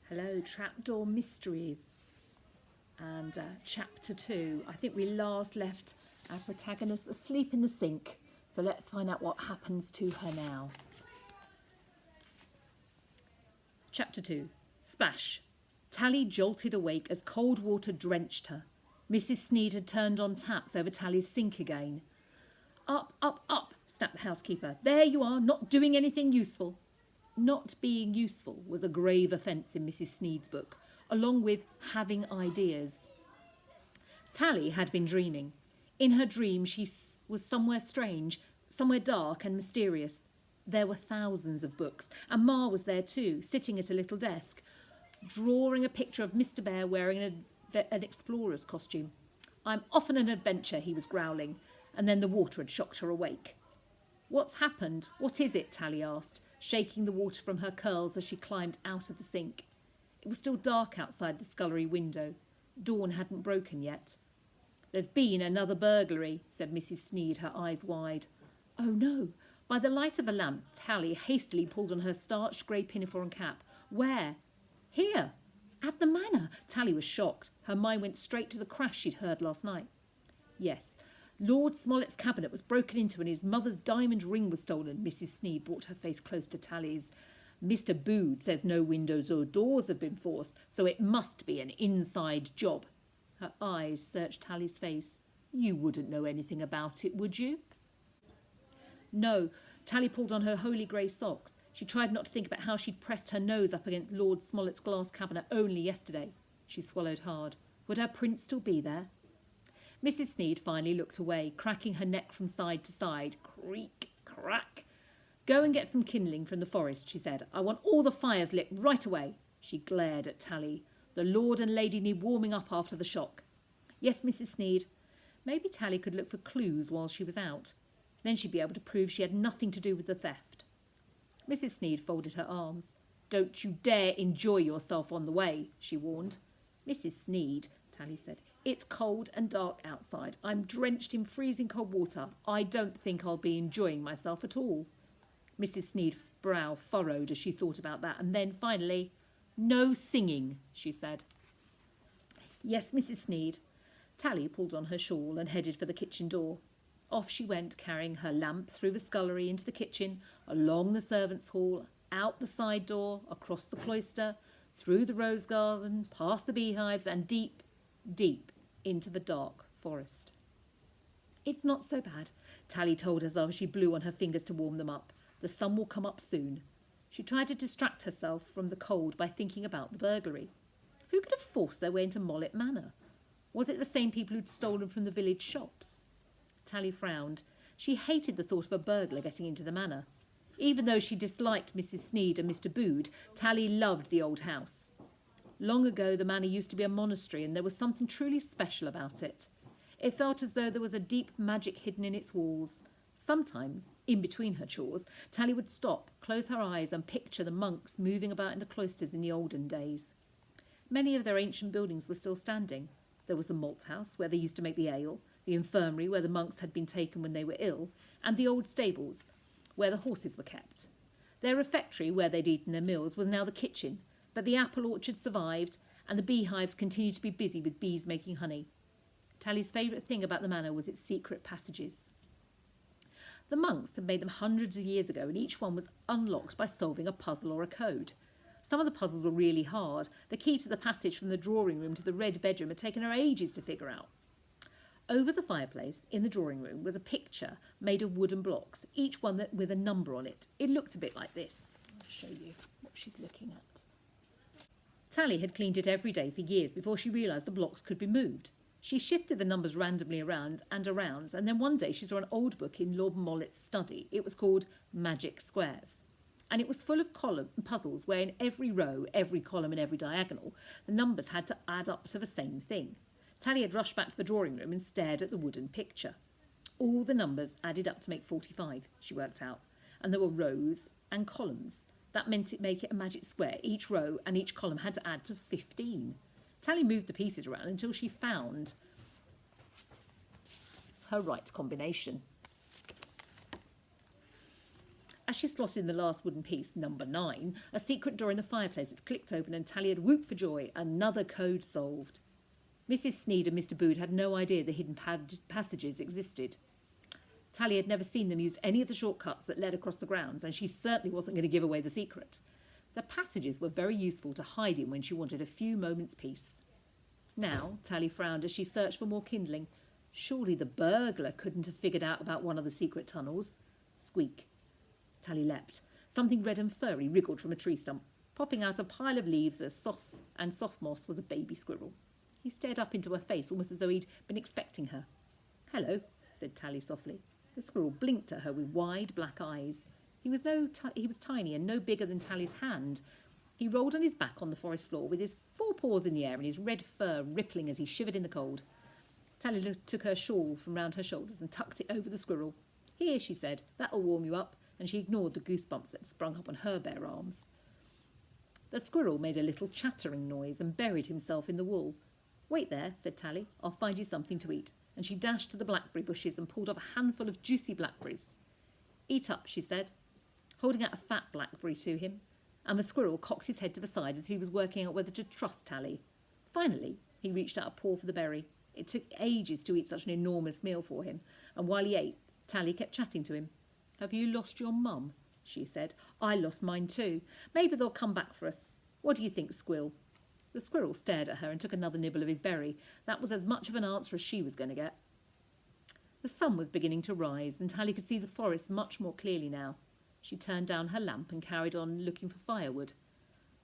Hello, Trapdoor Mysteries, and chapter 2. I think we last left our protagonist asleep in the sink, so let's find out what happens to her now. Chapter 2. Splash. Tally jolted awake as cold water drenched her. Mrs. Sneed had turned on taps over Tally's sink again. Up, up, up, snapped the housekeeper. There you are, not doing anything useful. Not being useful was a grave offence in Mrs. Sneed's book, along with having ideas. Tally had been dreaming. In her dream, she was somewhere strange, somewhere dark and mysterious. There were thousands of books, and Ma was there too, sitting at a little desk, drawing a picture of Mr. Bear wearing an explorer's costume. I'm off on an adventure, he was growling, and then the water had shocked her awake. What's happened? What is it? Tally asked, shaking the water from her curls as she climbed out of the sink. It was still dark outside the scullery window. Dawn hadn't broken yet. There's been another burglary, said Mrs. Sneed, her eyes wide. Oh no! By the light of a lamp, Tally hastily pulled on her starched grey pinafore and cap. Where? Here! At the manor! Tally was shocked. Her mind went straight to the crash she'd heard last night. Yes, Lord Smollett's cabinet was broken into and his mother's diamond ring was stolen. Mrs. Sneed brought her face close to Tally's. Mr. Bude says no windows or doors have been forced, so it must be an inside job. Her eyes searched Tally's face. You wouldn't know anything about it, would you? No. Tally pulled on her holy grey socks. She tried not to think about how she'd pressed her nose up against Lord Smollett's glass cabinet only yesterday. She swallowed hard. Would her prince still be there? Mrs. Sneed finally looked away, cracking her neck from side to side. Creak, crack. Go and get some kindling from the forest, she said. I want all the fires lit right away. She glared at Tally. The Lord and Lady need warming up after the shock. Yes, Mrs. Sneed. Maybe Tally could look for clues while she was out. Then she'd be able to prove she had nothing to do with the theft. Mrs. Sneed folded her arms. Don't you dare enjoy yourself on the way, she warned. Mrs. Sneed, Tally said, it's cold and dark outside. I'm drenched in freezing cold water. I don't think I'll be enjoying myself at all. Mrs. Sneed's brow furrowed as she thought about that, and then finally, no singing, she said. Yes, Mrs. Sneed. Tally pulled on her shawl and headed for the kitchen door. Off she went, carrying her lamp through the scullery into the kitchen, along the servants' hall, out the side door, across the cloister, through the rose garden, past the beehives, and deep, deep into the dark forest. It's not so bad, Tally told herself as she blew on her fingers to warm them up. The sun will come up soon. She tried to distract herself from the cold by thinking about the burglary. Who could have forced their way into Mollett Manor? Was it the same people who'd stolen from the village shops? Tally frowned. She hated the thought of a burglar getting into the manor. Even though she disliked Mrs. Sneed and Mr. Bude, Tally loved the old house. Long ago, the manor used to be a monastery, and there was something truly special about it. It felt as though there was a deep magic hidden in its walls. Sometimes, in between her chores, Tally would stop, close her eyes, and picture the monks moving about in the cloisters in the olden days. Many of their ancient buildings were still standing. There was the malt house, where they used to make the ale, the infirmary, where the monks had been taken when they were ill, and the old stables, where the horses were kept. Their refectory, where they'd eaten their meals, was now the kitchen, but the apple orchard survived, and the beehives continued to be busy with bees making honey. Tally's favourite thing about the manor was its secret passages. The monks had made them hundreds of years ago, and each one was unlocked by solving a puzzle or a code. Some of the puzzles were really hard. The key to the passage from the drawing room to the red bedroom had taken her ages to figure out. Over the fireplace in the drawing room was a picture made of wooden blocks, each one with a number on it. It looked a bit like this. I'll show you what she's looking at. Tally had cleaned it every day for years before she realised the blocks could be moved. She shifted the numbers randomly around, and then one day she saw an old book in Lord Mollett's study. It was called Magic Squares. And it was full of puzzles where in every row, every column and every diagonal, the numbers had to add up to the same thing. Tally had rushed back to the drawing room and stared at the wooden picture. All the numbers added up to make 45, she worked out, and there were rows and columns. That meant it make it a magic square. Each row and each column had to add to 15. Tally moved the pieces around until she found her right combination. As she slotted in the last wooden piece, number 9, a secret door in the fireplace had clicked open and Tally had whooped for joy. Another code solved. Mrs. Sneed and Mr. Bood had no idea the hidden passages existed. Tally had never seen them use any of the shortcuts that led across the grounds, and she certainly wasn't going to give away the secret. The passages were very useful to hide in when she wanted a few moments' peace. Now, Tally frowned as she searched for more kindling. Surely the burglar couldn't have figured out about one of the secret tunnels. Squeak. Tally leapt. Something red and furry wriggled from a tree stump. Popping out a pile of leaves as soft moss was a baby squirrel. He stared up into her face almost as though he'd been expecting her. "Hello," said Tally softly. The squirrel blinked at her with wide black eyes. He was tiny and no bigger than Tally's hand. He rolled on his back on the forest floor with his 4 paws in the air and his red fur rippling as he shivered in the cold. Tally took her shawl from round her shoulders and tucked it over the squirrel. "Here," she said, "that'll warm you up," and she ignored the goosebumps that sprung up on her bare arms. The squirrel made a little chattering noise and buried himself in the wool. "Wait there," said Tally. "I'll find you something to eat." And she dashed to the blackberry bushes and pulled off a handful of juicy blackberries. "Eat up," she said, holding out a fat blackberry to him, and the squirrel cocked his head to the side as he was working out whether to trust Tally. Finally, he reached out a paw for the berry. It took ages to eat such an enormous meal for him, and while he ate, Tally kept chatting to him. "Have you lost your mum?" she said. "I lost mine too. Maybe they'll come back for us. What do you think, Squill?" The squirrel stared at her and took another nibble of his berry. That was as much of an answer as she was going to get. The sun was beginning to rise, and Tally could see the forest much more clearly now. She turned down her lamp and carried on looking for firewood.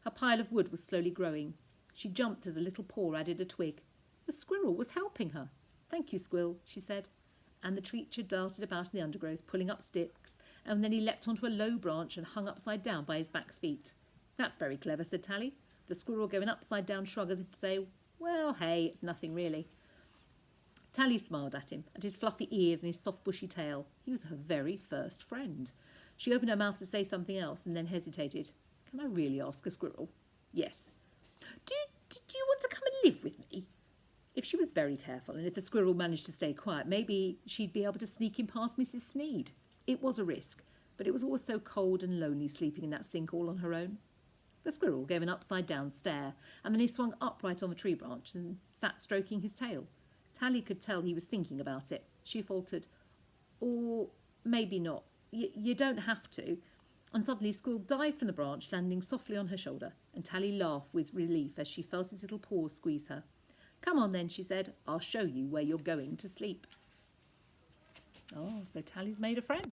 Her pile of wood was slowly growing. She jumped as a little paw added a twig. The squirrel was helping her. "Thank you, Squill," she said. And the creature darted about in the undergrowth, pulling up sticks, and then he leapt onto a low branch and hung upside down by his back feet. "That's very clever," said Tally. The squirrel gave an upside-down shrug as if to say, "Well, hey, it's nothing really." Tally smiled at him, at his fluffy ears and his soft bushy tail. He was her very first friend. She opened her mouth to say something else and then hesitated. "Can I really ask a squirrel?" "Yes." Do you want to come and live with me?" If she was very careful, and if the squirrel managed to stay quiet, maybe she'd be able to sneak in past Mrs. Sneed. It was a risk, but it was always so cold and lonely sleeping in that sink all on her own. The squirrel gave an upside-down stare, and then he swung upright on the tree branch and sat stroking his tail. Tally could tell he was thinking about it. She faltered, "Or maybe not. You don't have to." And suddenly Squill dived from the branch, landing softly on her shoulder, and Tally laughed with relief as she felt his little paws squeeze her. "Come on then," she said. "I'll show you where you're going to sleep." Oh, so Tally's made a friend.